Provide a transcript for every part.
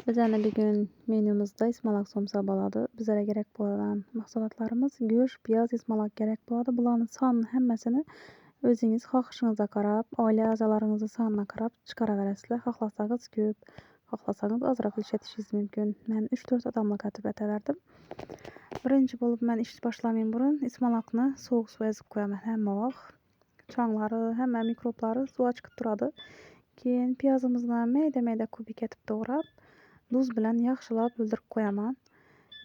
Bizani bugun menyumizda ismalak somsa bo'ladi. Bizlarga kerak bo'lgan mahsulotlarimiz go'sht, piyoz, ismalak kerak bo'ladi. Bularning sonini hammasini o'zingiz xohishingizga qarab, oila a'zolaringizni soniga qarab chiqaraverasizlar. Xohlasangiz ko'p, xohlasangiz ozroq ishlatishingiz mumkin. Men 3-4 odamga qatib aytaverdim. Birinchi bo'lib men ish boshlamayman burun ismalakni sovuq suv ezib qo'yaman hamma vaqt. Chonglari, hamma mikroblari suv chiqib turadi. Keyin piyozimizni mayda-mayda kubik etib to'g'rab, tuz bilan yaxshilab o'ldirib qo'yaman.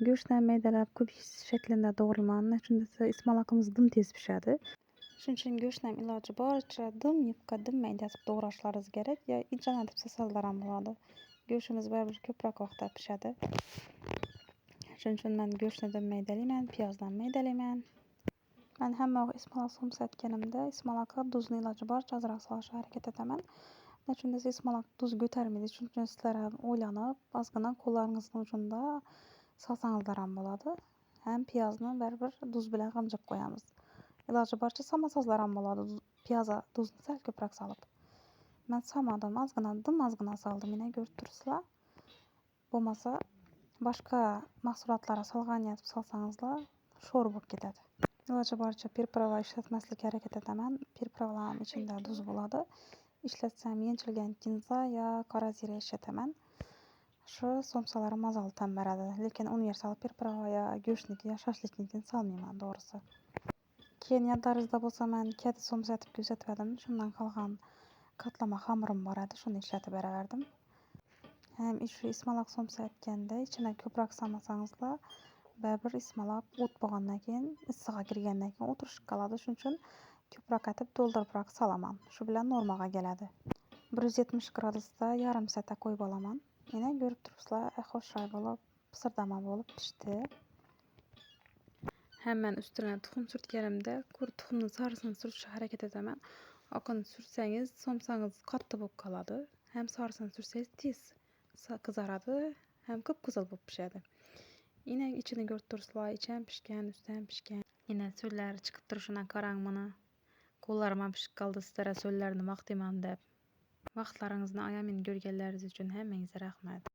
Go'shtni maydalab kubik shaklida to'g'rayman. Chunki ismalakimiz dim tez pishadi. Shuning uchun go'shtni iloji boricha yupqa dim maydasib to'g'rashlaringiz kerak. Ya inchana deb sasallar ham bo'ladi. Go'shtimiz baribir ko'proq vaqtda pishadi. Shuning uchun men go'shtni dim maydalayman, piyozni maydalayman. Men hamma vaqt ismalak somsa etganimda ismalakka tuzni iloji boricha ozroq solishga harakat etaman. Chunki ismalak tuz ko'tarmaydi. Shuning uchun sizlar ham o'ylanib, ozgina qo'llaringizning uchunda solsangizlar ham bo'ladi. Ham piyozni baribir tuz bilan g'amjib qo'yamiz. Iloji boricha solmasangizlar ham bo'ladi. Piyozni tuzni sal ko'proq solib. Men solmadim, ozgina soldim. Mana ko'rib turibsizlar. Bo'lmasa boshqa mahsulotlarga solgan etib solsangizlar sho'r bo'lib ketadi. Iloji boricha priprava ishlatmaslikka harakat etaman. Pripravalarning ichida tuz bo'ladi. İşletsem yenchilgan kinza ya qora zira ishlataman. Shu somsalar mazali ta'm beradi. Lekin universal priprava ya go'shtniki ya shashliknikini solmayman to'g'risi. Keyin yodlaringizda bo'lsa men kadi somsa etib ko'rsatgandim. Shundan qolgan qatlama xamirim bor edi, shuni ishlatib beraverdim. Ham shu ismalak somsa etganda ichine ko'proq solmasangizlar baribir ismalak o't bo'lgandan keyin issig'i kirgandan keyin o'tirishib qoladi. Shuning uchun ko'proq etib to'ldiribroq solaman. Shu bilan normaga keladi. 170 gradusda yarim soatga qo'yib olaman. Mana ko'rib turibsizlar, xo'shay bo'lib, pisırdama bo'lib pishdi. Hamman ustidan tuxum surtganimda tuxumni sarisini surtishga harakat etaman. Oqini sursangiz somsangiz qattiq bo'lib qoladi. Ham sarisini sursangiz tez qizaradi, ham qip-qizil bo'lib pishadi. Yana ichini ko'rib turibsizlar, ichi ham pishgan, usti ham pishgan. Yana so'llari chiqib turishidan qarang mana. Qo'llarim ham pishib qoldi, sizlarga so'llarni maqtayman deb. Vaqtlaringizni ayamin ko'rganlaringiz uchun hammangizga rahmat.